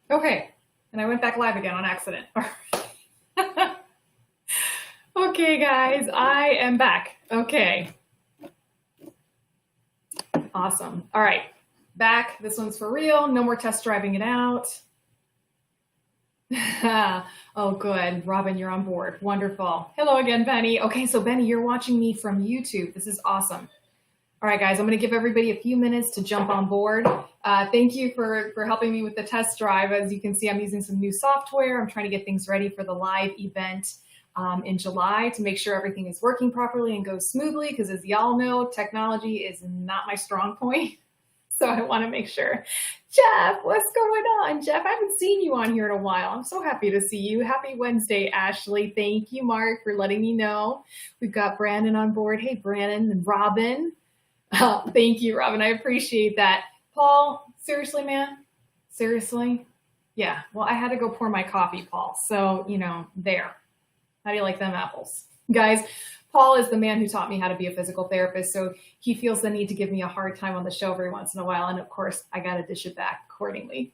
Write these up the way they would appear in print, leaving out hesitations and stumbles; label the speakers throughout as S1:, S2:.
S1: Okay, and I went back live again on accident. Okay, guys, I am back. Okay, awesome. All right, back. This one's for real. No more test driving it out. Oh, good. Robin, you're on board. Wonderful. Hello again, Benny. Okay, so Benny, you're watching me from YouTube. This is awesome. All right, guys, I'm going to give everybody a few minutes to jump on board. Thank you for helping me with the test drive. As you can see, I'm using some new software. I'm trying to get things ready for the live event in July to make sure everything is working properly and goes smoothly, because as y'all know, technology is not my strong point. So I want to make sure. Jeff, what's going on? Jeff, I haven't seen you on here in a while. I'm so happy to see you. Happy Wednesday, Ashley. Thank you, Mark, for letting me know. We've got Brandon on board. Hey, Brandon and Robin. Thank you, Robin. I appreciate that. Paul, seriously, man? Seriously? Yeah, well, I had to go pour my coffee, Paul. So, there. How do you like them apples? Guys, Paul is the man who taught me how to be a physical therapist, so he feels the need to give me a hard time on the show every once in a while, and of course, I got to dish it back accordingly.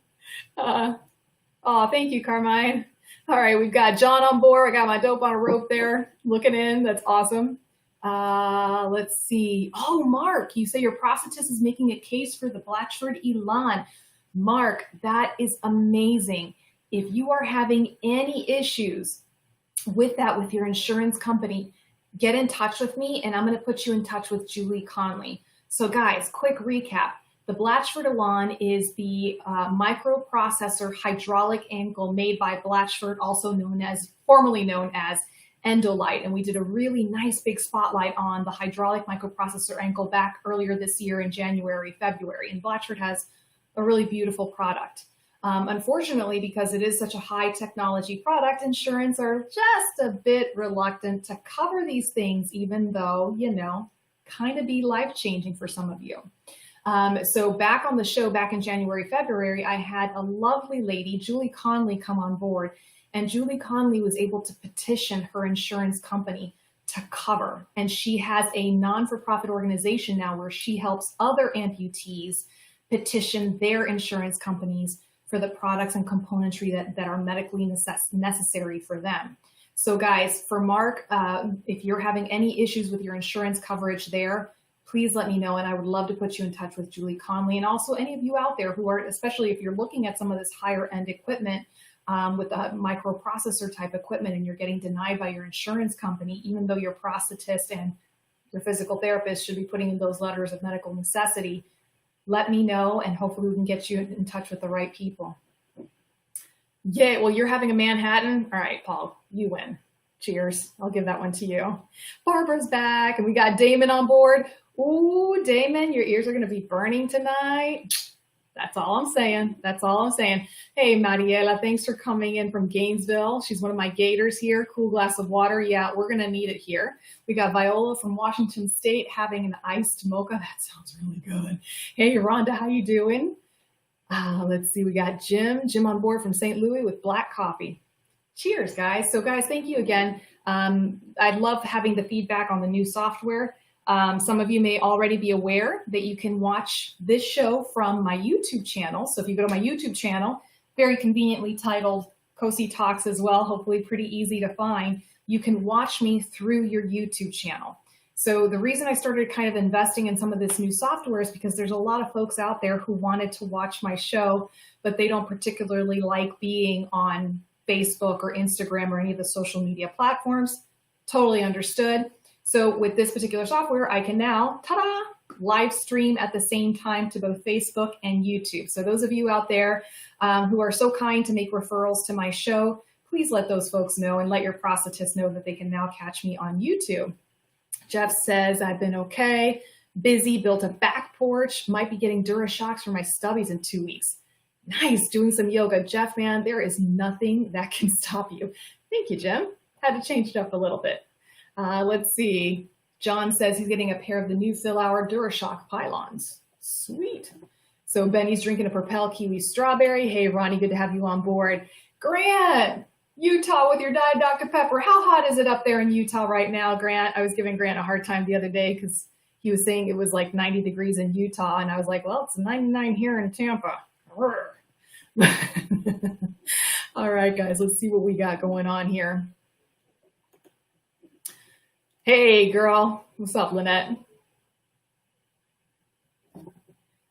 S1: Thank you, Carmine. All right, we've got John on board. I got my dope on a rope there, looking in. That's awesome. Let's see. Oh, Mark, you say your prosthetist is making a case for the Blatchford Elan. Mark, that is amazing. If you are having any issues with that, with your insurance company, get in touch with me and I'm going to put you in touch with Julie Conley. So guys, quick recap. The Blatchford Elan is the microprocessor hydraulic ankle made by Blatchford, formerly known as Endolite. And we did a really nice big spotlight on the hydraulic microprocessor ankle back earlier this year in January, February. And Blatchford has a really beautiful product. Unfortunately, because it is such a high technology product, insurance are just a bit reluctant to cover these things, even though, kind of be life-changing for some of you. So back on the show, back in January, February, I had a lovely lady, Julie Conley, come on board. And Julie Conley was able to petition her insurance company to cover. And she has a non-for-profit organization now where she helps other amputees petition their insurance companies for the products and componentry that are medically necessary for them. So guys, for Mark, if you're having any issues with your insurance coverage there, please let me know, and I would love to put you in touch with Julie Conley. And also any of you out there who are, especially if you're looking at some of this higher end equipment with the microprocessor type equipment and you're getting denied by your insurance company, even though your prosthetist and your physical therapist should be putting in those letters of medical necessity, let me know, and hopefully we can get you in touch with the right people. Yeah, well, you're having a Manhattan. All right, Paul, you win. Cheers. I'll give that one to you. Barbara's back, and we got Damon on board. Ooh, Damon, your ears are going to be burning tonight. That's all I'm saying. That's all I'm saying. Hey, Mariela, thanks for coming in from Gainesville. She's one of my gators here. Cool glass of water. Yeah, we're going to need it here. We got Viola from Washington State having an iced mocha. That sounds really good. Hey, Rhonda, how you doing? Let's see. We got Jim on board from St. Louis with black coffee. Cheers, guys. So, guys, thank you again. I love having the feedback on the new software. Some of you may already be aware that you can watch this show from my YouTube channel. So if you go to my YouTube channel, very conveniently titled Cosi Talks as well, hopefully pretty easy to find, you can watch me through your YouTube channel. So the reason I started kind of investing in some of this new software is because there's a lot of folks out there who wanted to watch my show, but they don't particularly like being on Facebook or Instagram or any of the social media platforms. Totally understood. So with this particular software, I can now, ta-da, live stream at the same time to both Facebook and YouTube. So those of you out there who are so kind to make referrals to my show, please let those folks know and let your prosthetist know that they can now catch me on YouTube. Jeff says, I've been okay, busy, built a back porch, might be getting DuraShocks for my stubbies in 2 weeks. Nice, doing some yoga. Jeff, man, there is nothing that can stop you. Thank you, Jim. Had to change it up a little bit. Let's see. John says he's getting a pair of the new Fill Hour DuraShock pylons. Sweet. So Benny's drinking a Propel Kiwi Strawberry. Hey, Ronnie, good to have you on board. Grant, Utah with your Diet Dr. Pepper. How hot is it up there in Utah right now, Grant? I was giving Grant a hard time the other day because he was saying it was like 90 degrees in Utah. And I was like, well, it's 99 here in Tampa. All right, guys, let's see what we got going on here. Hey, girl. What's up, Lynette?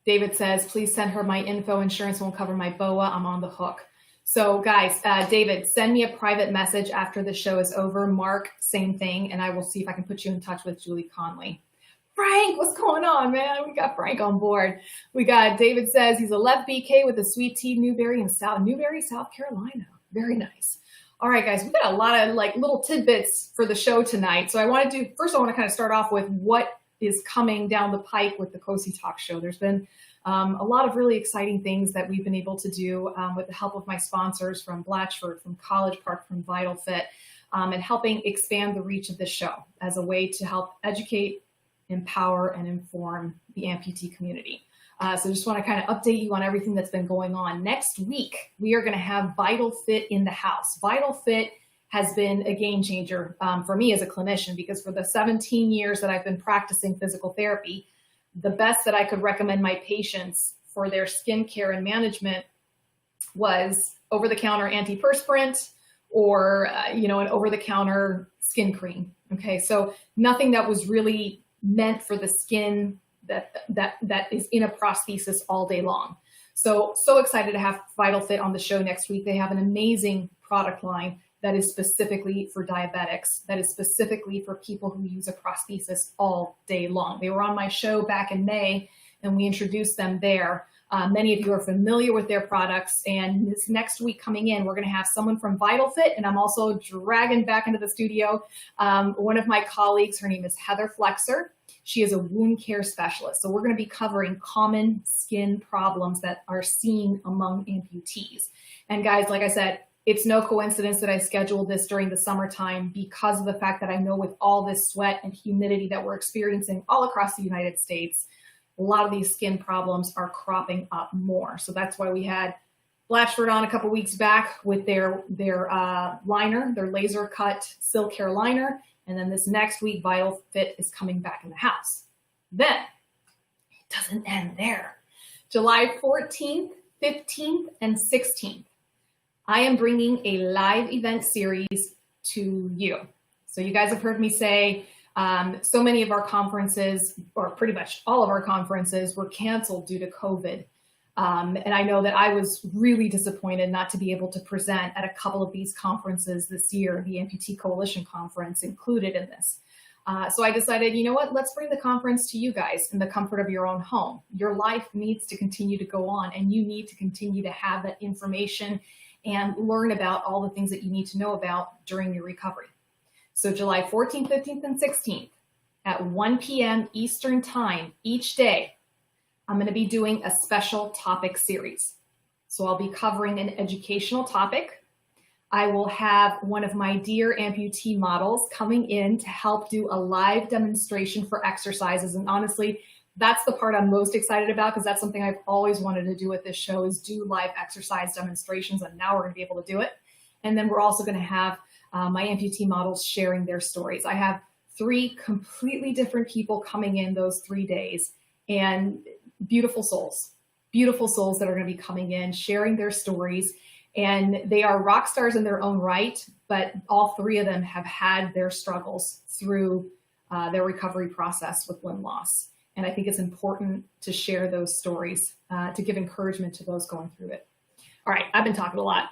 S1: David says, please send her my info. Insurance won't cover my BOA. I'm on the hook. So guys, David, send me a private message after the show is over. Mark, same thing. And I will see if I can put you in touch with Julie Conley. Frank, what's going on, man? We got Frank on board. We got David says he's a left BK with a sweet tea Newberry in Newberry, South Carolina. Very nice. All right, guys, we got a lot of like little tidbits for the show tonight. So I want to kind of start off with what is coming down the pike with the Cosi Talk Show. There's been a lot of really exciting things that we've been able to do with the help of my sponsors from Blatchford, from College Park, from Vital Fit, and helping expand the reach of this show as a way to help educate, empower, and inform the amputee community. So just want to kind of update you on everything that's been going on. Next week, we are going to have Vital Fit in the house. Vital Fit has been a game changer for me as a clinician, because for the 17 years that I've been practicing physical therapy, the best that I could recommend my patients for their skincare and management was over-the-counter antiperspirant or, an over-the-counter skin cream. Okay, so nothing that was really meant for the skin that is in a prosthesis all day long. So excited to have Vital Fit on the show next week. They have an amazing product line that is specifically for diabetics, that is specifically for people who use a prosthesis all day long. They were on my show back in May, and we introduced them there. Many of you are familiar with their products, and this next week coming in, we're gonna have someone from Vital Fit, and I'm also dragging back into the studio one of my colleagues. Her name is Heather Flexer. She is a wound care specialist. So we're gonna be covering common skin problems that are seen among amputees. And guys, like I said, it's no coincidence that I scheduled this during the summertime, because of the fact that I know with all this sweat and humidity that we're experiencing all across the United States, a lot of these skin problems are cropping up more. So that's why we had Blatchford on a couple weeks back with their liner, their laser cut silk hair liner. And then this next week, Vital Fit is coming back in the house. Then it doesn't end there. July 14th, 15th, and 16th. I am bringing a live event series to you. So you guys have heard me say so many of our conferences, or pretty much all of our conferences, were canceled due to COVID. And I know that I was really disappointed not to be able to present at a couple of these conferences this year, the Amputee Coalition Conference included in this. So I decided, you know what, let's bring the conference to you guys in the comfort of your own home. Your life needs to continue to go on, and you need to continue to have that information and learn about all the things that you need to know about during your recovery. So July 14th, 15th, and 16th at 1 p.m. Eastern Time each day, I'm going to be doing a special topic series. So I'll be covering an educational topic. I will have one of my dear amputee models coming in to help do a live demonstration for exercises. And honestly, that's the part I'm most excited about, because that's something I've always wanted to do with this show, is do live exercise demonstrations, and now we're going to be able to do it. And then we're also going to have my amputee models sharing their stories. I have 3 completely different people coming in those 3 days, and beautiful souls that are going to be coming in, sharing their stories. And they are rock stars in their own right, but all 3 of them have had their struggles through their recovery process with limb loss. And I think it's important to share those stories to give encouragement to those going through it. All right, I've been talking a lot.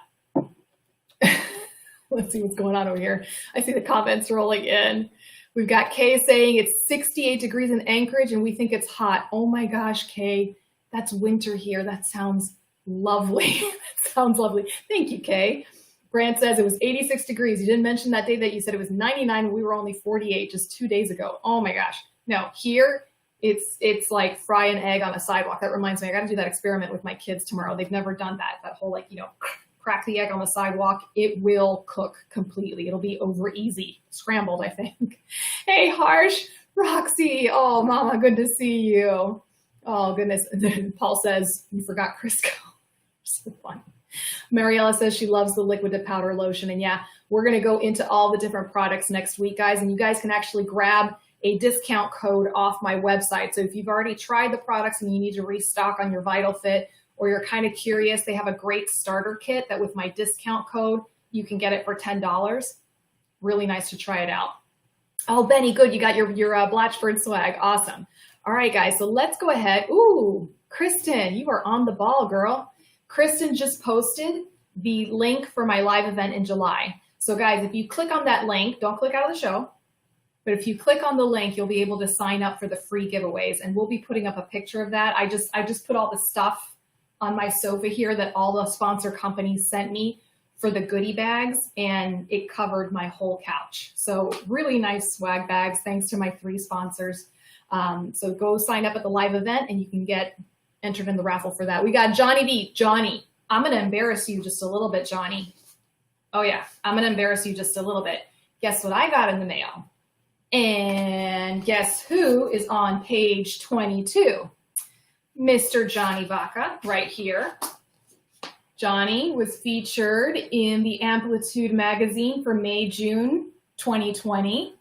S1: Let's see what's going on over here. I see the comments rolling in. We've got Kay saying it's 68 degrees in Anchorage and we think it's hot. Oh my gosh, Kay, that's winter here. That sounds lovely. That sounds lovely. Thank you, Kay. Grant says it was 86 degrees. You didn't mention that day that you said it was 99 and we were only 48 just 2 days ago. Oh my gosh. No, here it's like fry an egg on a sidewalk. That reminds me, I got to do that experiment with my kids tomorrow. They've never done that whole crack the egg on the sidewalk. It will cook completely. It'll be over easy. Scrambled, I think. Hey, Harsh, Roxy. Oh, Mama, good to see you. Oh, goodness. And then Paul says, you forgot Crisco. So funny. Mariella says she loves the liquid to powder lotion. And yeah, we're going to go into all the different products next week, guys. And you guys can actually grab a discount code off my website. So if you've already tried the products and you need to restock on your Vital Fit, or you're kind of curious, they have a great starter kit that with my discount code, you can get it for $10. Really nice to try it out. Oh, Benny, good. You got your Blatchford swag. Awesome. All right, guys. So let's go ahead. Ooh, Kristen, you are on the ball, girl. Kristen just posted the link for my live event in July. So guys, if you click on that link, don't click out of the show, but if you click on the link, you'll be able to sign up for the free giveaways, and we'll be putting up a picture of that. I just put all the stuff on my sofa here that all the sponsor companies sent me for the goodie bags, and it covered my whole couch. So really nice swag bags, thanks to my 3 sponsors. So go sign up at the live event and you can get entered in the raffle for that. We got Johnny B. Johnny, I'm gonna embarrass you just a little bit, Johnny. Oh yeah, I'm gonna embarrass you just a little bit. Guess what I got in the mail? And guess who is on page 22? Mr. Johnny Vaca, right here. Johnny was featured in the Amplitude magazine for May, June 2020.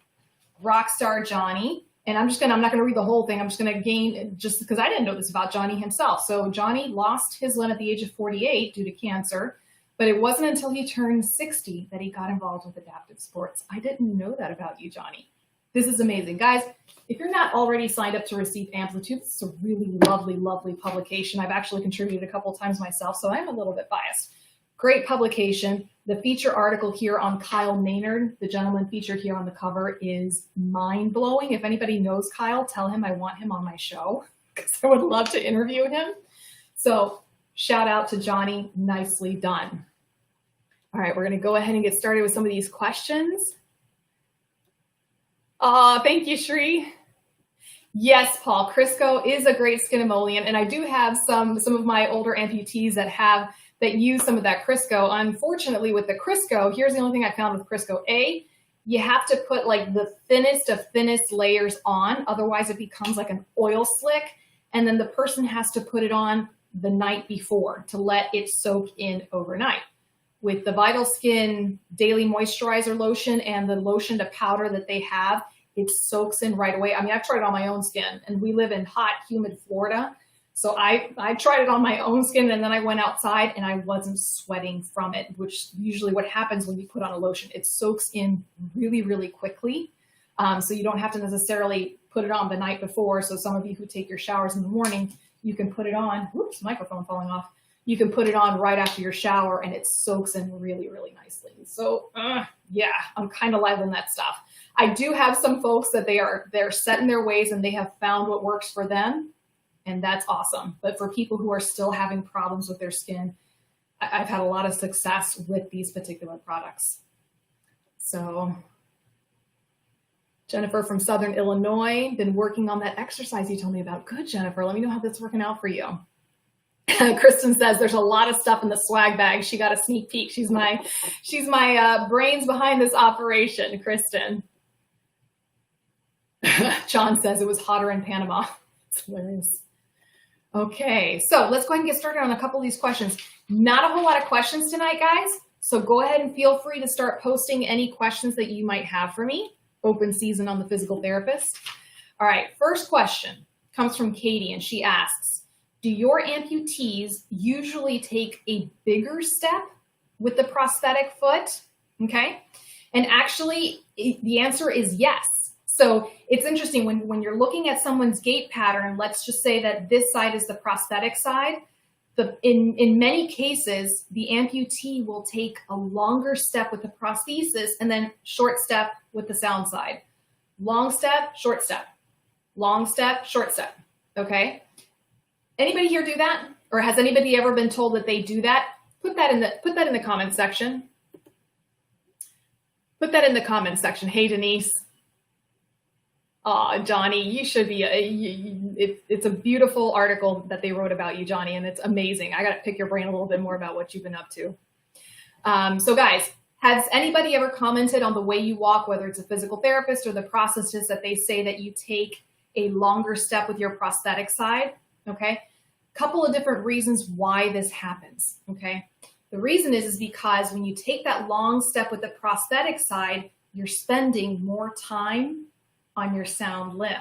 S1: Rockstar Johnny. And I'm not gonna read the whole thing. I'm just gonna gain, just because I didn't know this about Johnny himself. So Johnny lost his limb at the age of 48 due to cancer, but it wasn't until he turned 60 that he got involved with adaptive sports. I didn't know that about you, Johnny. This is amazing. Guys, if you're not already signed up to receive Amplitude, it's a really lovely, lovely publication. I've actually contributed a couple times myself, so I'm a little bit biased. Great publication. The feature article here on Kyle Maynard, the gentleman featured here on the cover, is mind-blowing. If anybody knows Kyle, tell him I want him on my show because I would love to interview him. So shout out to Johnny. Nicely done. All right, we're going to go ahead and get started with some of these questions. Thank you, Shri. Yes, Paul, Crisco is a great skin emollient, and I do have some of my older amputees that use some of that Crisco. Unfortunately, with the Crisco, here's the only thing I found with Crisco. A, you have to put like the thinnest of thinnest layers on, otherwise it becomes like an oil slick, and then the person has to put it on the night before to let it soak in overnight. With the Vital Skin Daily Moisturizer Lotion and the lotion to powder that they have, it soaks in right away. I mean, I've tried it on my own skin, and we live in hot, humid Florida. So I tried it on my own skin, and then I went outside and I wasn't sweating from it, which usually what happens when you put on a lotion. It soaks in really, really quickly. So you don't have to necessarily put it on the night before. So some of you who take your showers in the morning, you can put it on. Whoops, microphone falling off. You can put it on right after your shower and it soaks in really, really nicely. So yeah, I'm kind of live on that stuff. I do have some folks that they're set in their ways and they have found what works for them. And that's awesome. But for people who are still having problems with their skin, I've had a lot of success with these particular products. So Jennifer from Southern Illinois, been working on that exercise you told me about. Good, Jennifer. Let me know how that's working out for you. Kristen says there's a lot of stuff in the swag bag. She got a sneak peek. She's my brains behind this operation, Kristen. John says it was hotter in Panama. It's hilarious. Okay, so let's go ahead and get started on a couple of these questions. Not a whole lot of questions tonight, guys. So go ahead and feel free to start posting any questions that you might have for me. Open season on the physical therapist. All right, first question comes from Katie, and she asks, do your amputees usually take a bigger step with the prosthetic foot? Okay, and actually the answer is yes. So it's interesting when you're looking at someone's gait pattern, let's just say that this side is the prosthetic side. In many cases, the amputee will take a longer step with the prosthesis and then short step with the sound side. Long step, short step. Long step, short step. Okay? Anybody here do that? Or has anybody ever been told that they do that? Put that in the comment section. Put that in the comment section. Hey, Denise. Johnny, you should be, it's a beautiful article that they wrote about you, Johnny, and it's amazing. I got to pick your brain a little bit more about what you've been up to. So guys, has anybody ever commented on the way you walk, whether it's a physical therapist or the prosthetist, that they say that you take a longer step with your prosthetic side? Okay. Couple of different reasons why this happens. Okay. The reason is because when you take that long step with the prosthetic side, you're spending more time on your sound limb.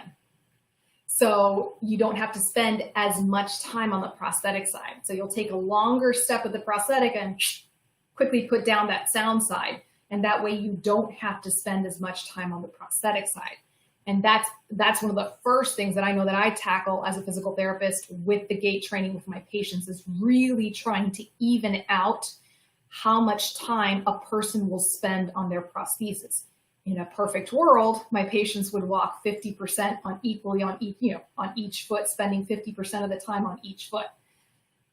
S1: So you don't have to spend as much time on the prosthetic side. So you'll take a longer step with the prosthetic and quickly put down that sound side. And that way you don't have to spend as much time on the prosthetic side. And that's one of the first things that I know that I tackle as a physical therapist with the gait training with my patients, is really trying to even out how much time a person will spend on their prosthesis. In a perfect world, my patients would walk 50% on each foot, spending 50% of the time on each foot.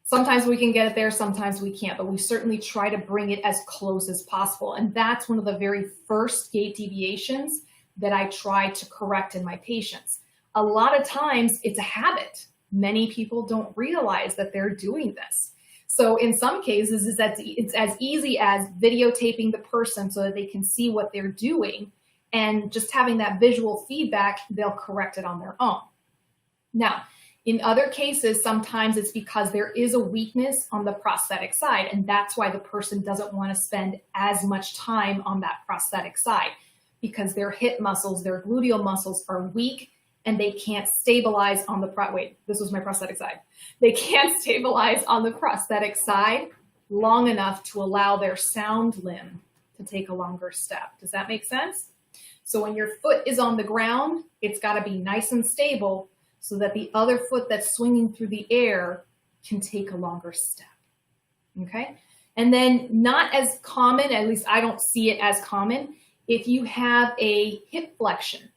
S1: Sometimes we can get it there, sometimes we can't, but we certainly try to bring it as close as possible. And that's one of the very first gait deviations that I try to correct in my patients. A lot of times it's a habit. Many people don't realize that they're doing this. So in some cases, it's as easy as videotaping the person so that they can see what they're doing, and just having that visual feedback, they'll correct it on their own. Now, in other cases, sometimes it's because there is a weakness on the prosthetic side, and that's why the person doesn't want to spend as much time on that prosthetic side, because their hip muscles, their gluteal muscles are weak, and they can't stabilize on the this was my prosthetic side. They can't stabilize on the prosthetic side long enough to allow their sound limb to take a longer step. Does that make sense? So when your foot is on the ground, it's got to be nice and stable so that the other foot that's swinging through the air can take a longer step. Okay? And then not as common, at least I don't see it as common, if you have a hip flexion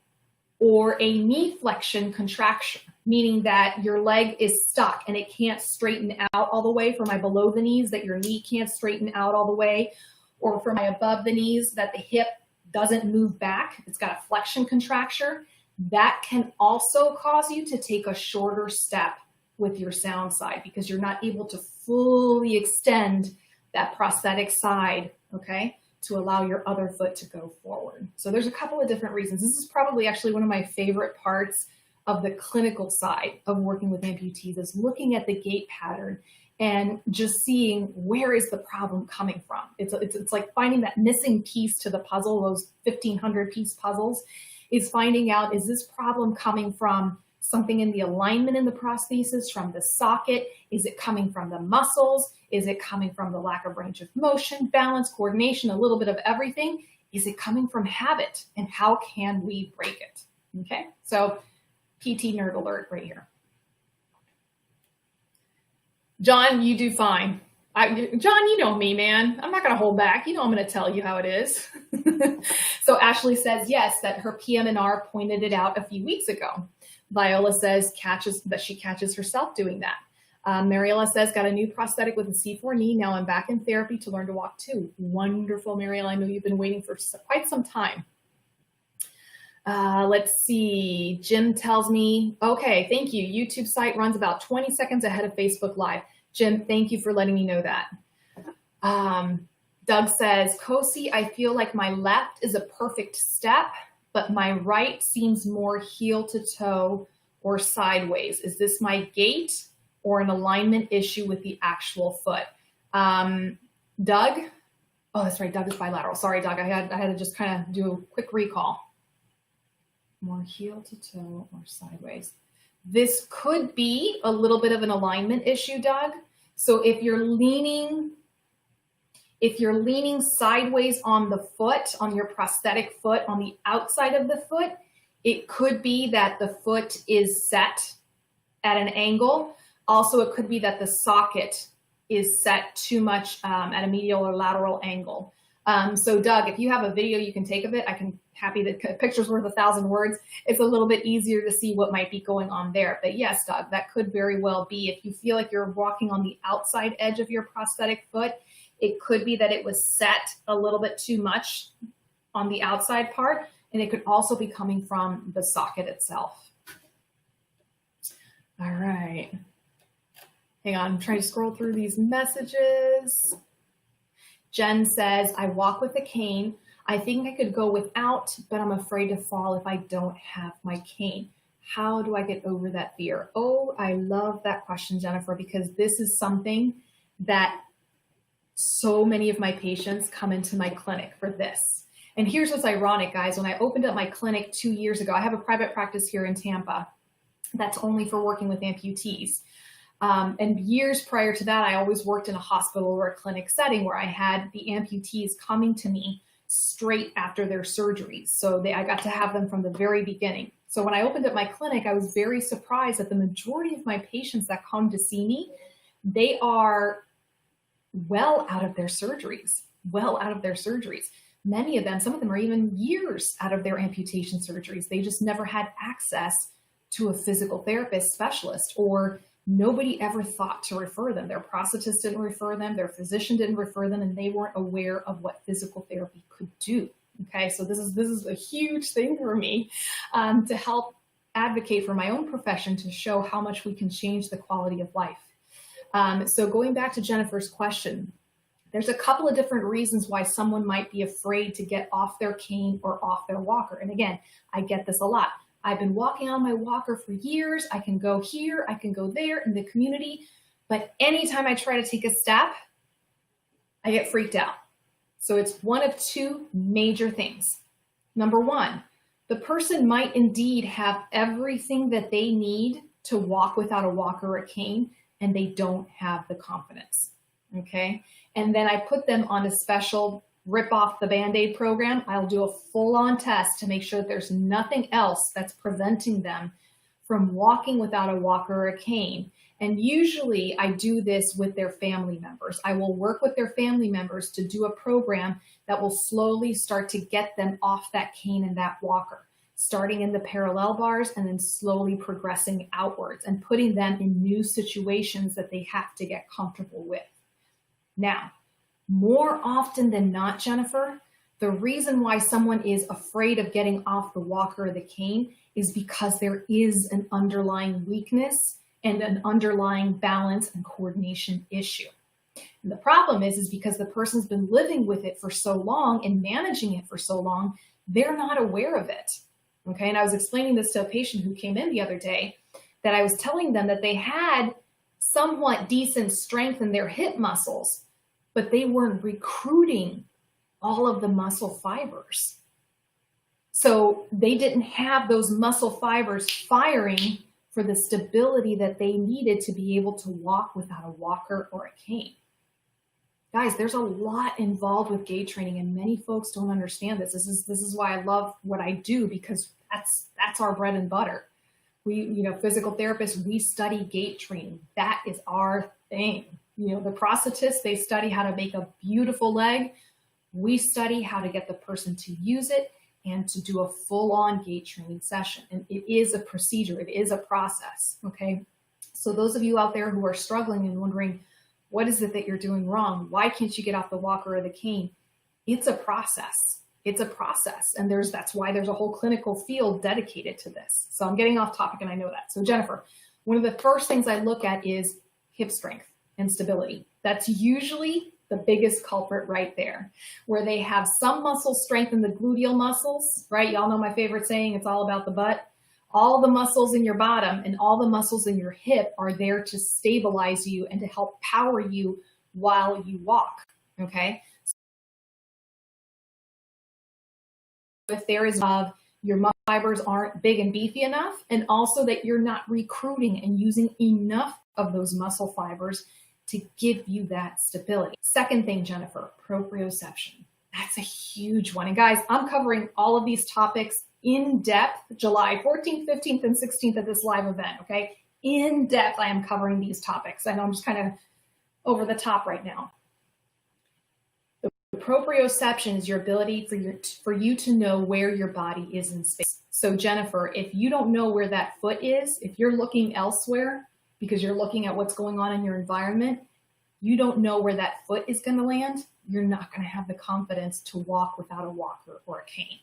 S1: or a knee flexion contraction, meaning that your leg is stuck and it can't straighten out all the way, for my below the knees, that your knee can't straighten out all the way, or for my above the knees, that the hip doesn't move back, it's got a flexion contracture, that can also cause you to take a shorter step with your sound side because you're not able to fully extend that prosthetic side, okay, to allow your other foot to go forward. So there's a couple of different reasons. This is probably actually one of my favorite parts of the clinical side of working with amputees, is looking at the gait pattern and just seeing where is the problem coming from. It's like finding that missing piece to the puzzle, those 1,500 piece puzzles, is finding out, is this problem coming from something in the alignment in the prosthesis, from the socket? Is it coming from the muscles? Is it coming from the lack of range of motion, balance, coordination, a little bit of everything? Is it coming from habit? And how can we break it? Okay, so PT nerd alert right here. John, you do fine. John, you know me, man. I'm not going to hold back. You know I'm going to tell you how it is. So Ashley says, yes, that her PM&R pointed it out a few weeks ago. Viola says that she catches herself doing that. Mariela says, got a new prosthetic with a C4 knee. Now I'm back in therapy to learn to walk too. Wonderful, Mariela. I know you've been waiting for quite some time. Let's see. Jim tells me, okay, thank you. YouTube site runs about 20 seconds ahead of Facebook Live. Jim, thank you for letting me know that. Doug says, Cosi, I feel like my left is a perfect step, but my right seems more heel to toe or sideways. Is this my gait or an alignment issue with the actual foot? Doug? Oh, that's right. Doug is bilateral. Sorry, Doug. I had to just kind of do a quick recall. More heel to toe or sideways. This could be a little bit of an alignment issue, Doug. So if you're leaning sideways on the foot, on your prosthetic foot, on the outside of the foot, it could be that the foot is set at an angle. Also, it could be that the socket is set too much at a medial or lateral angle. So Doug, if you have a video you can take of it, happy that picture's worth 1,000 words. It's a little bit easier to see what might be going on there. But yes, Doug, that could very well be. If you feel like you're walking on the outside edge of your prosthetic foot, it could be that it was set a little bit too much on the outside part, and it could also be coming from the socket itself. All right. Hang on, I'm trying to scroll through these messages. Jen says, I walk with a cane. I think I could go without, but I'm afraid to fall if I don't have my cane. How do I get over that fear? Oh, I love that question, Jennifer, because this is something that so many of my patients come into my clinic for this. And here's what's ironic, guys. When I opened up my clinic 2 years ago, I have a private practice here in Tampa. That's only for working with amputees. And years prior to that, I always worked in a hospital or a clinic setting where I had the amputees coming to me straight after their surgeries. So I got to have them from the very beginning. So when I opened up my clinic, I was very surprised that the majority of my patients that come to see me, they are well out of their surgeries, Many of them, some of them are even years out of their amputation surgeries. They just never had access to a physical therapist specialist, or nobody ever thought to refer them. Their prosthetist didn't refer them, their physician didn't refer them, and they weren't aware of what physical therapy could do. Okay, so this is a huge thing for me, to help advocate for my own profession, to show how much we can change the quality of life. So going back to Jennifer's question, there's a couple of different reasons why someone might be afraid to get off their cane or off their walker. And again, I get this a lot. I've been walking on my walker for years. I can go here, I can go there in the community, but anytime I try to take a step, I get freaked out. So it's one of two major things. Number one, the person might indeed have everything that they need to walk without a walker or a cane, and they don't have the confidence, okay? And then I put them on a special rip off the Band-Aid program. I'll do a full-on test to make sure that there's nothing else that's preventing them from walking without a walker or a cane. And usually I do this with their family members. I will work with their family members to do a program that will slowly start to get them off that cane and that walker, starting in the parallel bars and then slowly progressing outwards and putting them in new situations that they have to get comfortable with. Now, more often than not, Jennifer, the reason why someone is afraid of getting off the walker or the cane is because there is an underlying weakness and an underlying balance and coordination issue. And the problem is because the person's been living with it for so long and managing it for so long, they're not aware of it. Okay, and I was explaining this to a patient who came in the other day, that I was telling them that they had somewhat decent strength in their hip muscles, but they weren't recruiting all of the muscle fibers. So they didn't have those muscle fibers firing for the stability that they needed to be able to walk without a walker or a cane. Guys, there's a lot involved with gait training, and many folks don't understand this. This is why I love what I do, because that's our bread and butter. We, physical therapists, we study gait training. That is our thing. The prosthetists, they study how to make a beautiful leg. We study how to get the person to use it and to do a full-on gait training session. And it is a procedure. It is a process, okay? So those of you out there who are struggling and wondering, what is it that you're doing wrong? Why can't you get off the walker or the cane? It's a process. It's a process. And that's why there's a whole clinical field dedicated to this. So I'm getting off topic, and I know that. So Jennifer, one of the first things I look at is hip strength and stability. That's usually the biggest culprit right there, where they have some muscle strength in the gluteal muscles, right? Y'all know my favorite saying, it's all about the butt. All the muscles in your bottom and all the muscles in your hip are there to stabilize you and to help power you while you walk, okay? If there is your muscle fibers aren't big and beefy enough, and also that you're not recruiting and using enough of those muscle fibers to give you that stability. Second thing, Jennifer, proprioception. That's a huge one. And guys, I'm covering all of these topics in depth, July 14th, 15th, and 16th at this live event, okay? In depth, I am covering these topics. I know I'm just kind of over the top right now. The proprioception is your ability for you to know where your body is in space. So Jennifer, if you don't know where that foot is, if you're looking elsewhere because you're looking at what's going on in your environment, you don't know where that foot is going to land, you're not going to have the confidence to walk without a walker or a cane.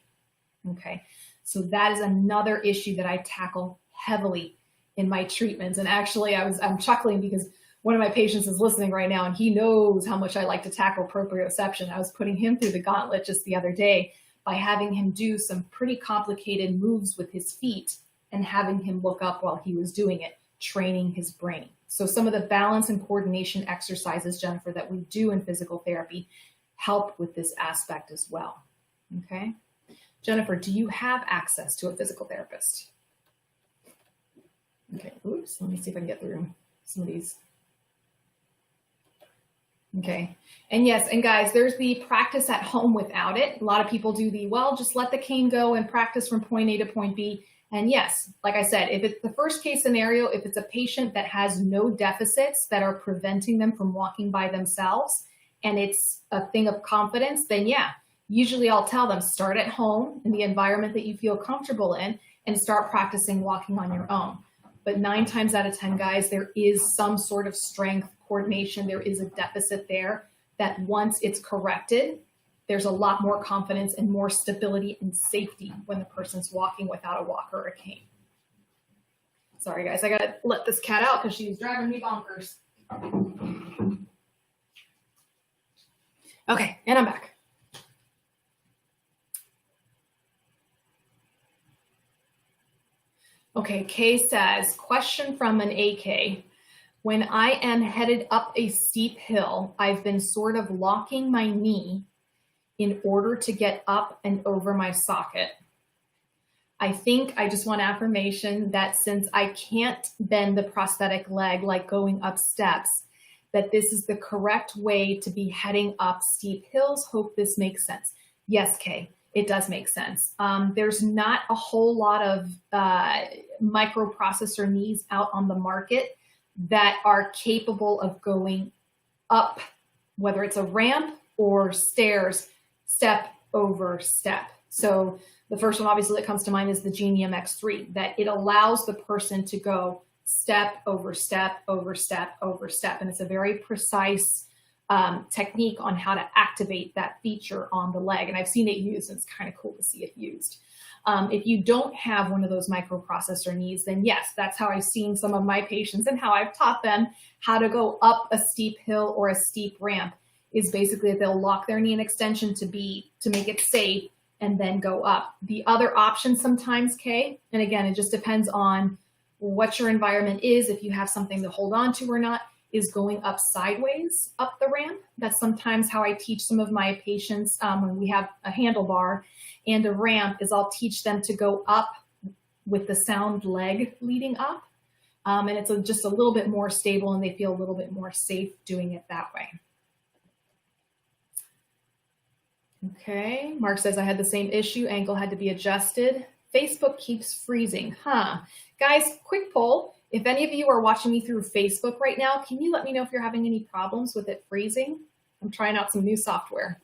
S1: Okay, so that is another issue that I tackle heavily in my treatments. And actually, I'm chuckling because one of my patients is listening right now, and he knows how much I like to tackle proprioception. I was putting him through the gauntlet just the other day by having him do some pretty complicated moves with his feet and having him look up while he was doing it, training his brain. So some of the balance and coordination exercises, Jennifer, that we do in physical therapy help with this aspect as well. Okay. Jennifer, do you have access to a physical therapist? Oops, let me see if I can get through some of these. Okay. And yes, and guys, there's the practice at home without it. A lot of people do the, well, just let the cane go and practice from point A to point B. And yes, like I said, if it's the first case scenario, if it's a patient that has no deficits that are preventing them from walking by themselves, and it's a thing of confidence, then yeah, usually I'll tell them start at home in the environment that you feel comfortable in and start practicing walking on your own. But 9 times out of 10, guys, there is some sort of strength, coordination, there is a deficit there that once it's corrected, there's a lot more confidence and more stability and safety when the person's walking without a walker or a cane. Sorry, guys, I gotta let this cat out because she's driving me bonkers. Okay, and I'm back. Okay, Kay says, question from an AK. When I am headed up a steep hill, I've been sort of locking my knee in order to get up and over my socket. I think I just want affirmation that since I can't bend the prosthetic leg like going up steps, that this is the correct way to be heading up steep hills. Hope this makes sense. Yes, Kay, it does make sense. There's not a whole lot of microprocessor knees out on the market that are capable of going up, whether it's a ramp or stairs, step over step. So the first one obviously that comes to mind is the Genie MX3, that it allows the person to go step over step over step over step. And it's a very precise technique on how to activate that feature on the leg. And I've seen it used, and it's kind of cool to see it used. If you don't have one of those microprocessor knees, then yes, that's how I've seen some of my patients and how I've taught them how to go up a steep hill or a steep ramp, is basically that they'll lock their knee in extension to make it safe and then go up. The other option sometimes, Kay, and again, it just depends on what your environment is, if you have something to hold on to or not, is going up sideways up the ramp. That's sometimes how I teach some of my patients when we have a handlebar and a ramp, is I'll teach them to go up with the sound leg leading up. And it's just a little bit more stable and they feel a little bit more safe doing it that way. Okay, Mark says, I had the same issue, ankle had to be adjusted. Facebook keeps freezing, huh? Guys, quick poll. If any of you are watching me through Facebook right now, can you let me know if you're having any problems with it freezing? I'm trying out some new software.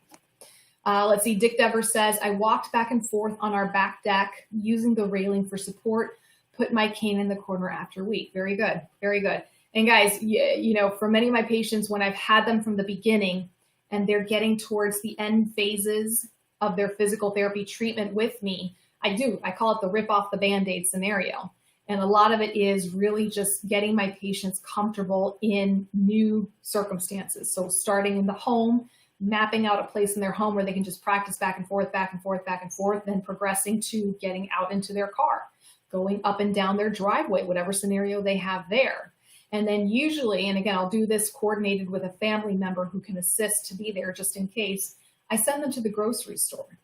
S1: Let's see, Dick Devers says, I walked back and forth on our back deck using the railing for support, put my cane in the corner after a week. Very good, very good. And guys, you know, for many of my patients, when I've had them from the beginning and they're getting towards the end phases of their physical therapy treatment with me, I call it the rip off the Band-Aid scenario. And a lot of it is really just getting my patients comfortable in new circumstances. So starting in the home, mapping out a place in their home where they can just practice back and forth, back and forth, back and forth, then progressing to getting out into their car, going up and down their driveway, whatever scenario they have there. And then usually, and again, I'll do this coordinated with a family member who can assist to be there just in case, I send them to the grocery store,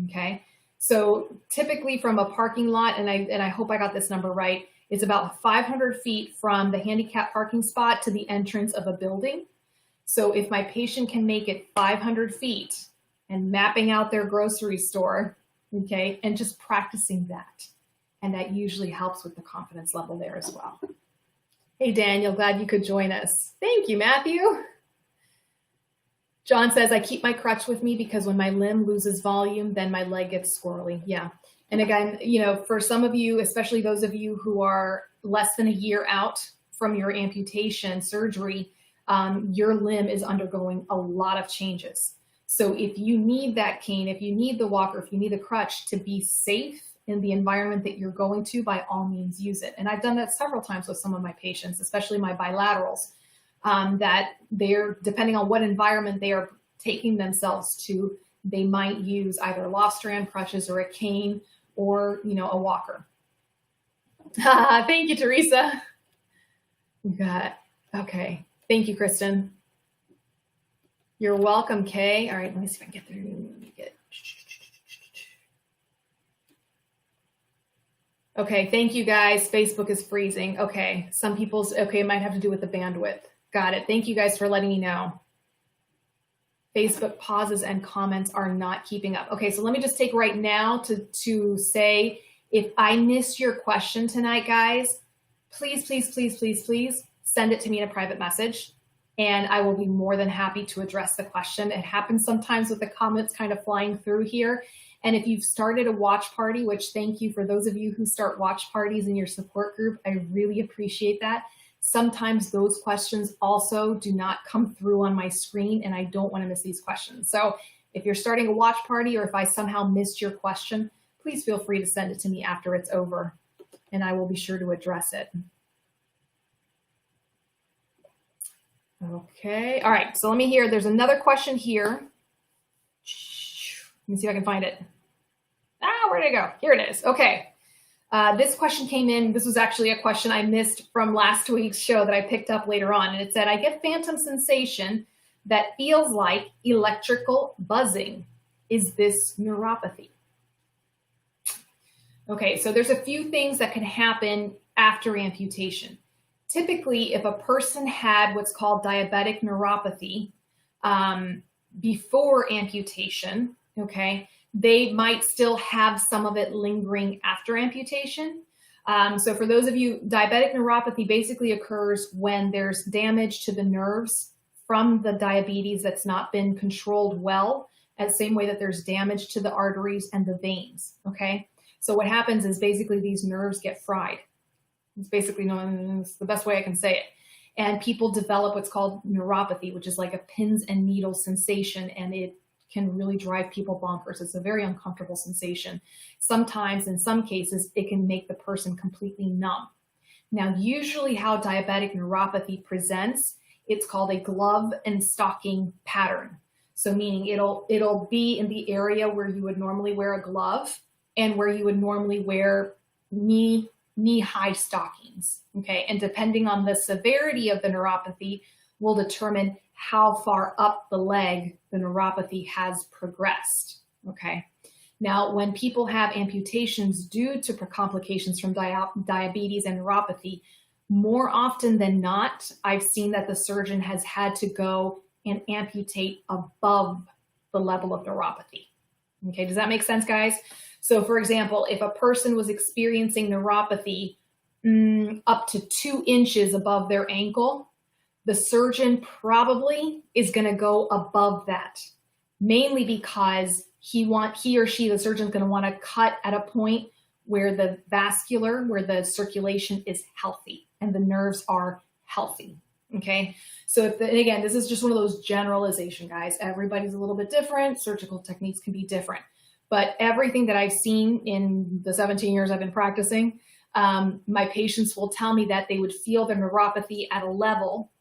S1: okay? So typically from a parking lot, and I hope I got this number right, it's about 500 feet from the handicap parking spot to the entrance of a building. So if my patient can make it 500 feet and mapping out their grocery store, okay, and just practicing that. And that usually helps with the confidence level there as well. Hey, Daniel, glad you could join us. Thank you, Matthew. John says, I keep my crutch with me because when my limb loses volume, then my leg gets squirrely. Yeah. And again, you know, for some of you, especially those of you who are less than a year out from your amputation surgery, your limb is undergoing a lot of changes. So if you need that cane, if you need the walker, if you need the crutch to be safe in the environment that you're going to, by all means use it. And I've done that several times with some of my patients, especially my bilaterals. That they're, depending on what environment they are taking themselves to, they might use either loft strand crutches or a cane or, you know, a walker. Thank you, Teresa. We got, okay. Thank you, Kristen. You're welcome, Kay. All right, let me see if I can get through. Let me get. Okay, thank you guys. Facebook is freezing. Okay, some people's, okay, it might have to do with the bandwidth. Got it. Thank you guys for letting me know. Facebook pauses and comments are not keeping up. Okay, so let me just take right now to say, if I missed your question tonight, guys, please, please, please, please, please send it to me in a private message, and I will be more than happy to address the question. It happens sometimes with the comments kind of flying through here. And if you've started a watch party, which thank you for those of you who start watch parties in your support group, I really appreciate that. Sometimes those questions also do not come through on my screen, and I don't want to miss these questions. So if you're starting a watch party, or if I somehow missed your question, please feel free to send it to me after it's over, and I will be sure to address it. Okay, all right, so let me hear, there's another question here. Let me see if I can find it. Where did it go? Here it is. Okay. This question came in. This was actually a question I missed from last week's show that I picked up later on. And it said, I get phantom sensation that feels like electrical buzzing. Is this neuropathy? Okay, so there's a few things that can happen after amputation. Typically, if a person had what's called diabetic neuropathy before amputation, okay, they might still have some of it lingering after amputation. So for those of you, diabetic neuropathy basically occurs when there's damage to the nerves from the diabetes that's not been controlled well, the same way that there's damage to the arteries and the veins, okay? So what happens is basically these nerves get fried. It's basically known as the best way I can say it. And people develop what's called neuropathy, which is like a pins and needles sensation, and it can really drive people bonkers. It's a very uncomfortable sensation. Sometimes, in some cases, it can make the person completely numb. Now, usually how diabetic neuropathy presents, it's called a glove and stocking pattern. So meaning it'll be in the area where you would normally wear a glove and where you would normally wear knee-high stockings, okay? And depending on the severity of the neuropathy will determine how far up the leg the neuropathy has progressed, okay? Now, when people have amputations due to complications from diabetes and neuropathy, more often than not, I've seen that the surgeon has had to go and amputate above the level of neuropathy. Okay, does that make sense, guys? So for example, if a person was experiencing neuropathy up to 2 inches above their ankle, the surgeon probably is going to go above that, mainly because the surgeon's going to want to cut at a point where the circulation is healthy and the nerves are healthy. Okay. So again, this is just one of those generalization, guys. Everybody's a little bit different. Surgical techniques can be different, but everything that I've seen in the 17 years I've been practicing, my patients will tell me that they would feel their neuropathy at a level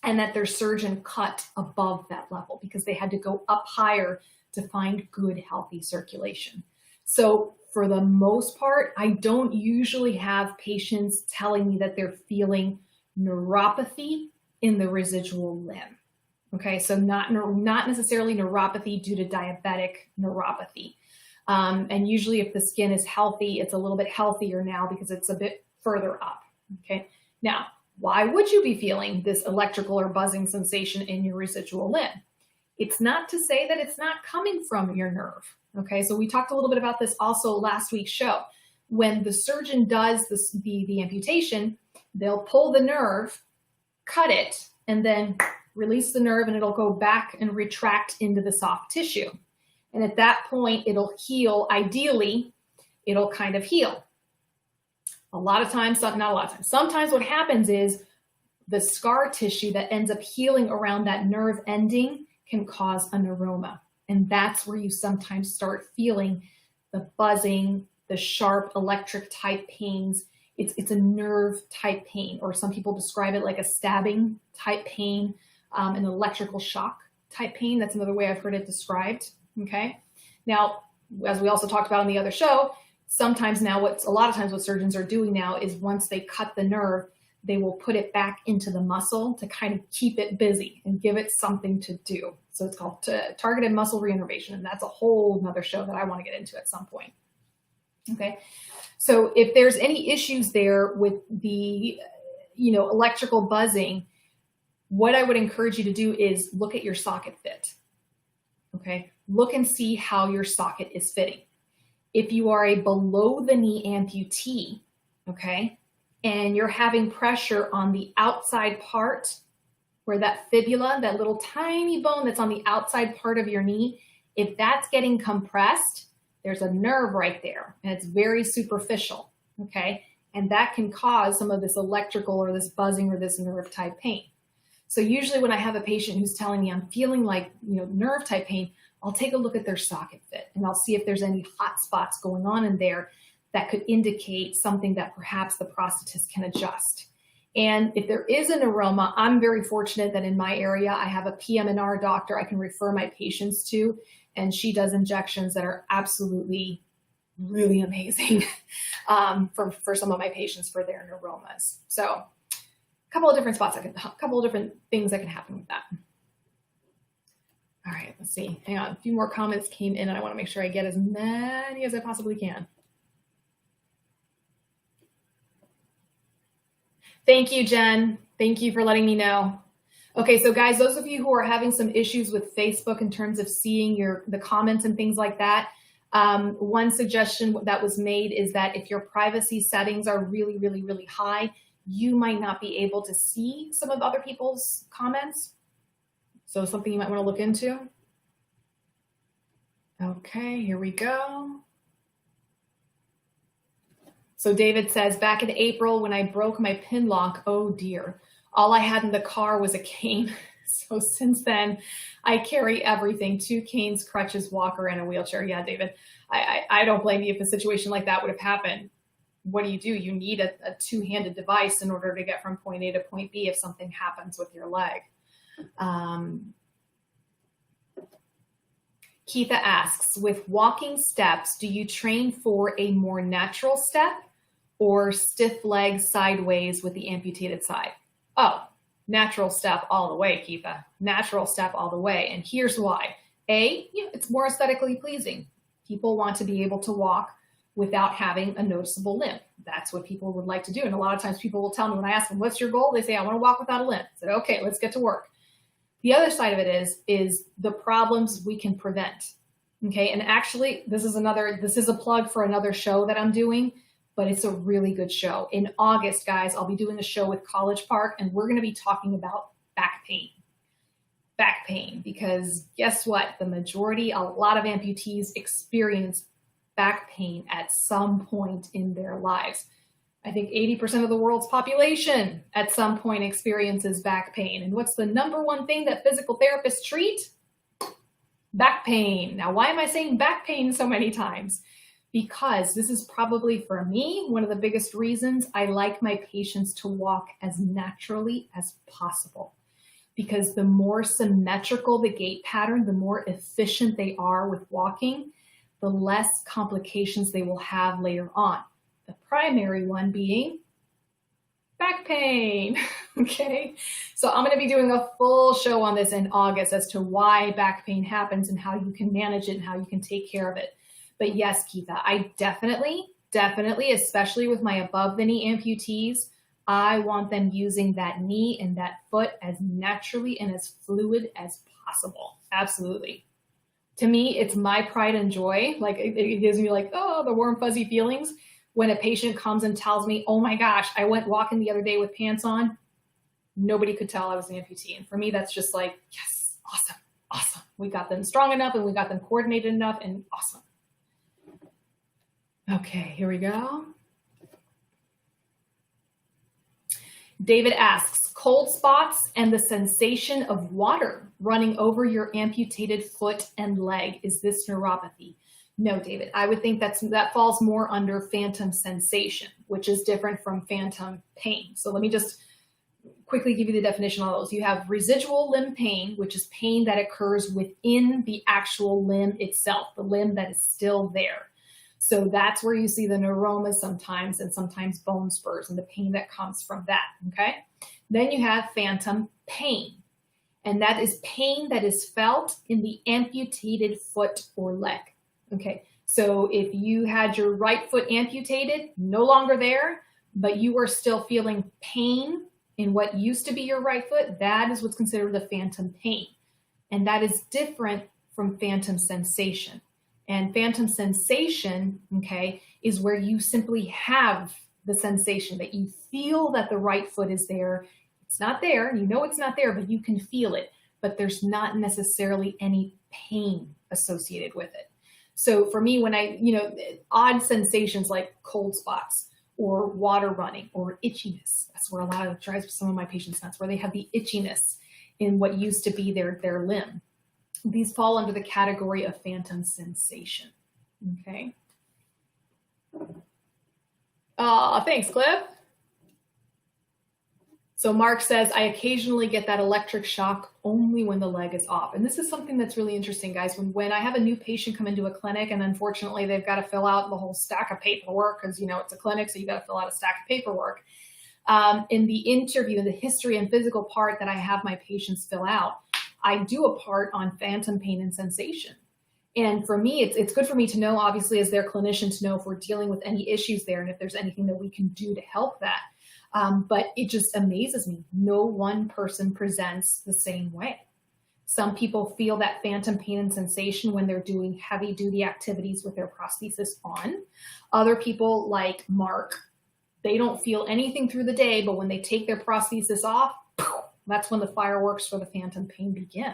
S1: and that their surgeon cut above that level because they had to go up higher to find good, healthy circulation. So for the most part, I don't usually have patients telling me that they're feeling neuropathy in the residual limb. Okay, so not necessarily neuropathy due to diabetic neuropathy. And usually if the skin is healthy, it's a little bit healthier now because it's a bit further up. Okay, now, why would you be feeling this electrical or buzzing sensation in your residual limb? It's not to say that it's not coming from your nerve. Okay, so we talked a little bit about this also last week's show. When the surgeon does the amputation, they'll pull the nerve, cut it, and then release the nerve, and it'll go back and retract into the soft tissue. And at that point, it'll heal. Ideally, it'll kind of heal. A lot of times, not a lot of times, sometimes what happens is the scar tissue that ends up healing around that nerve ending can cause a neuroma. And that's where you sometimes start feeling the buzzing, the sharp electric type pains. It's a nerve type pain, or some people describe it like a stabbing type pain, an electrical shock type pain. That's another way I've heard it described. Okay. Now, as we also talked about in the other show, a lot of times what surgeons are doing now is once they cut the nerve, they will put it back into the muscle to kind of keep it busy and give it something to do. So it's called targeted muscle reinnervation. And that's a whole nother show that I want to get into at some point. Okay. So if there's any issues there with the, electrical buzzing, what I would encourage you to do is look at your socket fit. Okay. Look and see how your socket is fitting. If you are a below the knee amputee, okay, and you're having pressure on the outside part where that fibula, that little tiny bone that's on the outside part of your knee, if that's getting compressed, there's a nerve right there and it's very superficial, okay? And that can cause some of this electrical or this buzzing or this nerve type pain. So usually when I have a patient who's telling me I'm feeling like, nerve type pain, I'll take a look at their socket fit and I'll see if there's any hot spots going on in there that could indicate something that perhaps the prosthetist can adjust. And if there is a neuroma, I'm very fortunate that in my area, I have a PM&R doctor I can refer my patients to, and she does injections that are absolutely really amazing for some of my patients for their neuromas. So a couple of different things that can happen with that. All right, let's see. Hang on, a few more comments came in and I want to make sure I get as many as I possibly can. Thank you, Jen. Thank you for letting me know. Okay, so guys, those of you who are having some issues with Facebook in terms of seeing the comments and things like that, one suggestion that was made is that if your privacy settings are really, really, really high, you might not be able to see some of other people's comments. So something you might want to look into. Okay, here we go. So David says, back in April when I broke my pin lock, oh dear, all I had in the car was a cane. So since then, I carry everything, 2 canes, crutches, walker, and a wheelchair. Yeah, David, I don't blame you if a situation like that would have happened. What do? You need a 2-handed device in order to get from point A to point B if something happens with your leg. Keitha asks, with walking steps, do you train for a more natural step or stiff legs sideways with the amputated side? Oh, natural step all the way, Keitha. Natural step all the way. And here's why. A, it's more aesthetically pleasing. People want to be able to walk without having a noticeable limp. That's what people would like to do. And a lot of times people will tell me when I ask them, what's your goal? They say, I want to walk without a limp. I said, okay, let's get to work. The other side of it is the problems we can prevent. Okay. And actually this is a plug for another show that I'm doing, but it's a really good show. In August, guys, I'll be doing a show with College Park and we're going to be talking about back pain. Back pain, because guess what? A lot of amputees experience back pain at some point in their lives. I think 80% of the world's population at some point experiences back pain. And what's the number one thing that physical therapists treat? Back pain. Now, why am I saying back pain so many times? Because this is probably, for me, one of the biggest reasons I like my patients to walk as naturally as possible. Because the more symmetrical the gait pattern, the more efficient they are with walking, the less complications they will have later on. The primary one being back pain, okay? So I'm gonna be doing a full show on this in August as to why back pain happens and how you can manage it and how you can take care of it. But yes, Keitha, I definitely, especially with my above the knee amputees, I want them using that knee and that foot as naturally and as fluid as possible. Absolutely. To me, it's my pride and joy. Like it gives me like, oh, the warm, fuzzy feelings when a patient comes and tells me, oh my gosh, I went walking the other day with pants on. Nobody could tell I was an amputee. And for me, that's just like, yes, awesome. We got them strong enough and we got them coordinated enough and awesome. Okay, here we go. David asks, cold spots and the sensation of water running over your amputated foot and leg. Is this neuropathy? No, David, I would think that falls more under phantom sensation, which is different from phantom pain. So let me just quickly give you the definition of those. You have residual limb pain, which is pain that occurs within the actual limb itself, the limb that is still there. So that's where you see the neuromas sometimes and sometimes bone spurs and the pain that comes from that, okay? Then you have phantom pain, and that is pain that is felt in the amputated foot or leg, okay? So if you had your right foot amputated, no longer there, but you are still feeling pain in what used to be your right foot, that is what's considered the phantom pain. And that is different from phantom sensation. And phantom sensation, okay, is where you simply have the sensation that you feel that the right foot is there. It's not there, you know it's not there, but you can feel it. But there's not necessarily any pain associated with it. So for me, when odd sensations like cold spots or water running or itchiness, that's where a lot of it drives some of my patients nuts, where they have the itchiness in what used to be their limb. These fall under the category of phantom sensation. Okay. Thanks, Cliff. So Mark says, I occasionally get that electric shock only when the leg is off. And this is something that's really interesting, guys. When I have a new patient come into a clinic and unfortunately they've got to fill out the whole stack of paperwork because, it's a clinic, so you got to fill out a stack of paperwork. In the interview, in the history and physical part that I have my patients fill out, I do a part on phantom pain and sensation. And for me, it's good for me to know, obviously, as their clinician, to know if we're dealing with any issues there and if there's anything that we can do to help that. But it just amazes me. No one person presents the same way. Some people feel that phantom pain and sensation when they're doing heavy duty activities with their prosthesis on. Other people, like Mark, they don't feel anything through the day, but when they take their prosthesis off, that's when the fireworks for the phantom pain begin.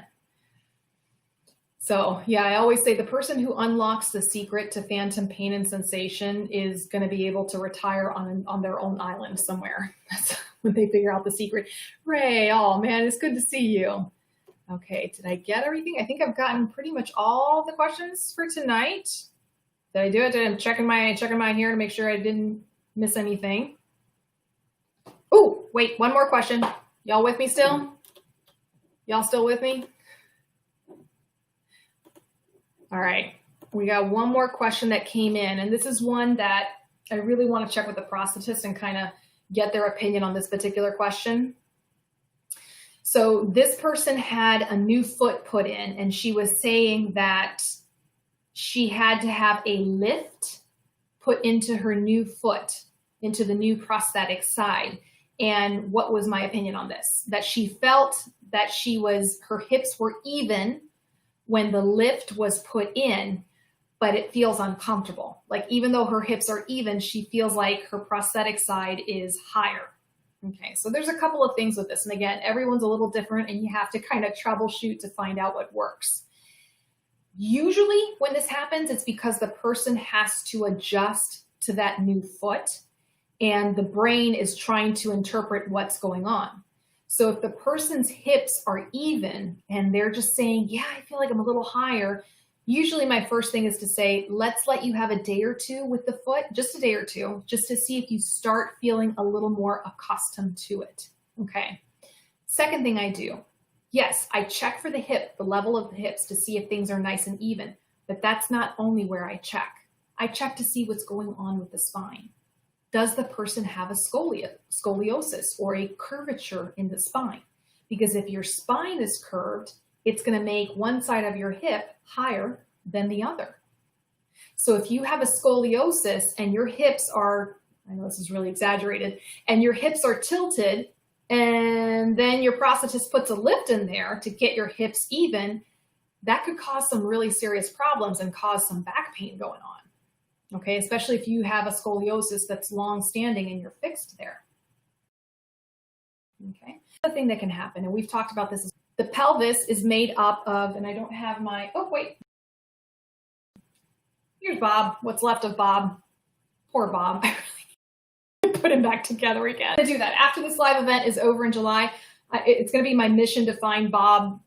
S1: So yeah, I always say the person who unlocks the secret to phantom pain and sensation is going to be able to retire on their own island somewhere. That's when they figure out the secret. Ray, oh man, it's good to see you. Okay, did I get everything? I think I've gotten pretty much all the questions for tonight. Did I do it? I'm checking my here to make sure I didn't miss anything. Oh, wait, one more question. Y'all with me still? Y'all still with me? All right, we got one more question that came in, and this is one that I really want to check with the prosthetist and kind of get their opinion on this particular question. So this person had a new foot put in, and she was saying that she had to have a lift put into her new foot, into the new prosthetic side. And what was my opinion on this? That she felt that her hips were even when the lift was put in, but it feels uncomfortable. Like even though her hips are even, she feels like her prosthetic side is higher. Okay, so there's a couple of things with this. And again, everyone's a little different and you have to kind of troubleshoot to find out what works. Usually when this happens, it's because the person has to adjust to that new foot and the brain is trying to interpret what's going on. So if the person's hips are even and they're just saying, yeah, I feel like I'm a little higher, usually my first thing is to say, let's let you have a day or two with the foot, just a day or two, just to see if you start feeling a little more accustomed to it. Okay. Second thing I do, yes, I check for the hip, the level of the hips to see if things are nice and even, but that's not only where I check. I check to see what's going on with the spine. Does the person have a scoliosis or a curvature in the spine? Because if your spine is curved, it's going to make one side of your hip higher than the other. So if you have a scoliosis and your hips are, I know this is really exaggerated, and your hips are tilted, and then your prosthetist puts a lift in there to get your hips even, that could cause some really serious problems and cause some back pain going on. Okay, especially if you have a scoliosis that's long-standing and you're fixed there. Okay, another thing that can happen, and we've talked about this, is the pelvis is made up of, and I don't have my, oh wait, here's Bob, what's left of Bob. Poor Bob, I really put him back together again. I'm gonna do that. After this live event is over in July, it's gonna be my mission to find Bob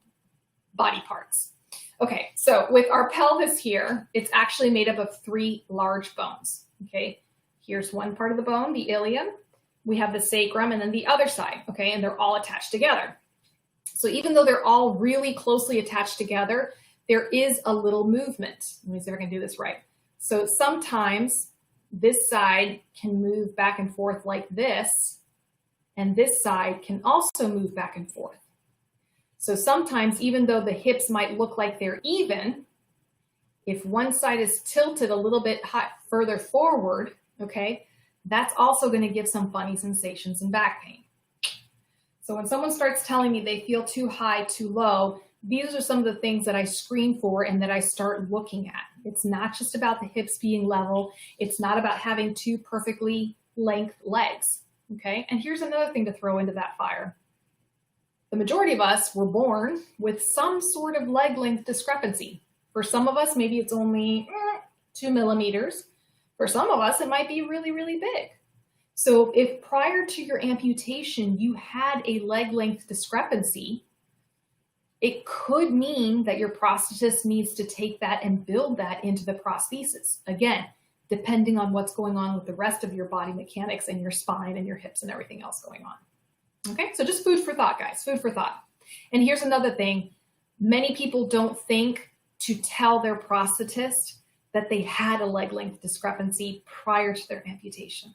S1: body parts. Okay, so with our pelvis here, it's actually made up of 3 large bones. Okay, here's one part of the bone, the ilium. We have the sacrum and then the other side, okay, and they're all attached together. So even though they're all really closely attached together, there is a little movement. Let me see if I can do this right. So sometimes this side can move back and forth like this, and this side can also move back and forth. So sometimes, even though the hips might look like they're even, If one side is tilted a little bit further forward, okay, that's also going to give some funny sensations and back pain. So when someone starts telling me they feel too high, too low, these are some of the things that I screen for and that I start looking at. It's not just about the hips being level. It's not about having two perfectly length legs, okay? And here's another thing to throw into that fire. The majority of us were born with some sort of leg length discrepancy. For some of us, maybe it's only 2 millimeters. For some of us, it might be really, really big. So if prior to your amputation, you had a leg length discrepancy, it could mean that your prosthetist needs to take that and build that into the prosthesis. Again, depending on what's going on with the rest of your body mechanics and your spine and your hips and everything else going on. Okay, so just food for thought, guys, food for thought. And here's another thing. Many people don't think to tell their prosthetist that they had a leg length discrepancy prior to their amputation.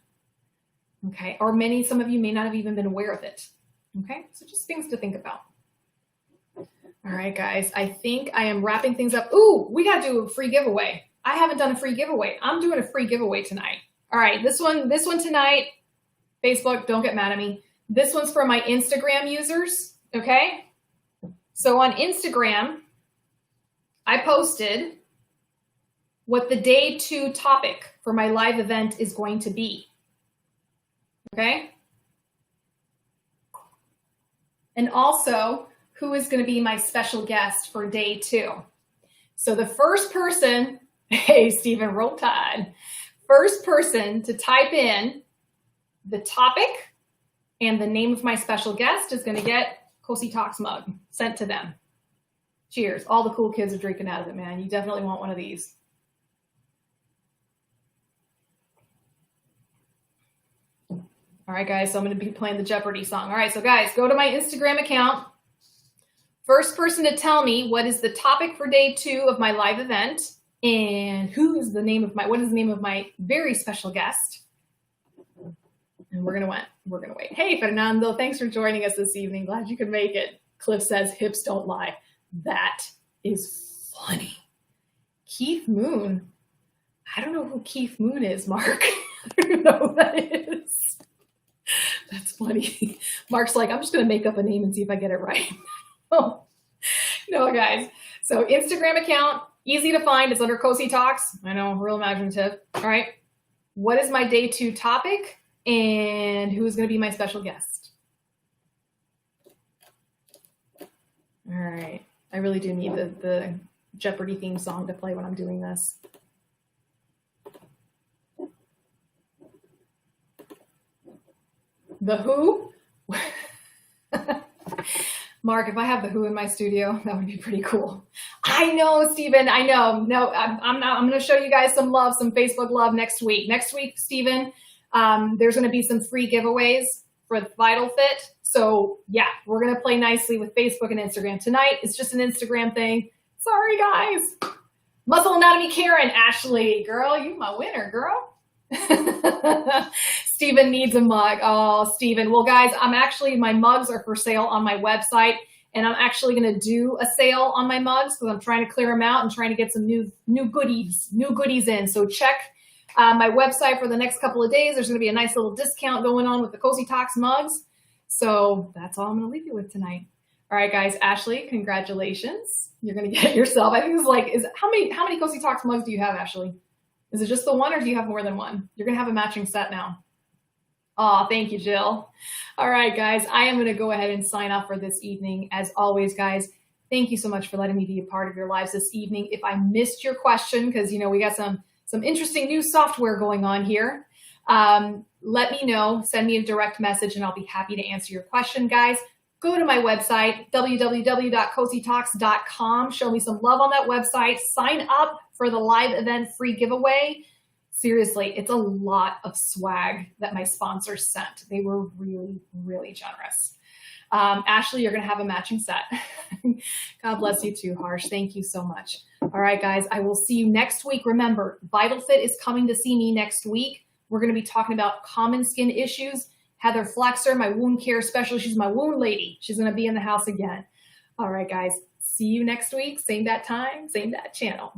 S1: Okay, or some of you may not have even been aware of it. Okay, so just things to think about. All right, guys, I think I am wrapping things up. Ooh, we got to do a free giveaway. I haven't done a free giveaway. I'm doing a free giveaway tonight. All right, this one tonight, Facebook, don't get mad at me. This one's for my Instagram users, okay? So on Instagram, I posted what the day 2 topic for my live event is going to be. Okay? And also, who is going to be my special guest for day 2. So the first person, hey, Stephen, roll tide. First person to type in the topic and the name of my special guest is going to get Cosi Talks mug sent to them. Cheers. All the cool kids are drinking out of it, man. You definitely want one of these. All right, guys, so I'm going to be playing the Jeopardy song. All right, so guys, go to my Instagram account. First person to tell me what is the topic for day 2 of my live event and what is the name of my very special guest. And we're going to wait. Hey, Fernando, thanks for joining us this evening. Glad you could make it. Cliff says, hips don't lie. That is funny. Keith Moon. I don't know who Keith Moon is, Mark. I don't know who that is. That's funny. Mark's like, I'm just going to make up a name and see if I get it right. Oh, no, guys. So Instagram account, easy to find. It's under Cosi Talks. I know, real imaginative. All right. What is my day 2 topic and who's going to be my special guest? All right. I really do need the Jeopardy theme song to play when I'm doing this. The Who? Mark, if I have The Who in my studio, that would be pretty cool. I know, Stephen, I know. No, I'm going to show you guys some love, some Facebook love next week. Next week, Stephen, there's going to be some free giveaways for the Vital Fit. So yeah, we're going to play nicely with Facebook and Instagram. Tonight, it's just an Instagram thing. Sorry, guys. Muscle Anatomy Karen, Ashley, girl, you my winner, girl. Stephen needs a mug. Oh, Stephen. Well, guys, my mugs are for sale on my website, and I'm actually going to do a sale on my mugs because I'm trying to clear them out and trying to get some new goodies in. So check my website for the next couple of days. There's going to be a nice little discount going on with the Cosi Talks mugs. So that's all I'm going to leave you with tonight. All right, guys. Ashley, congratulations. You're going to get yourself. I think it's how many Cosi Talks mugs do you have, Ashley? Is it just the one or do you have more than one? You're going to have a matching set now. Oh, thank you, Jill. All right, guys, I am going to go ahead and sign off for this evening. As always, guys, thank you so much for letting me be a part of your lives this evening. If I missed your question, because, we got some interesting new software going on here, let me know. Send me a direct message, and I'll be happy to answer your question, guys. Go to my website, www.cositalks.com. Show me some love on that website. Sign up for the live event free giveaway. Seriously, it's a lot of swag that my sponsors sent. They were really, really generous. Ashley, you're going to have a matching set. God bless you too, Harsh. Thank you so much. All right, guys, I will see you next week. Remember, Vital Fit is coming to see me next week. We're going to be talking about common skin issues. Heather Flexer, my wound care specialist, she's my wound lady. She's going to be in the house again. All right, guys, see you next week. Same bat time, same bat channel.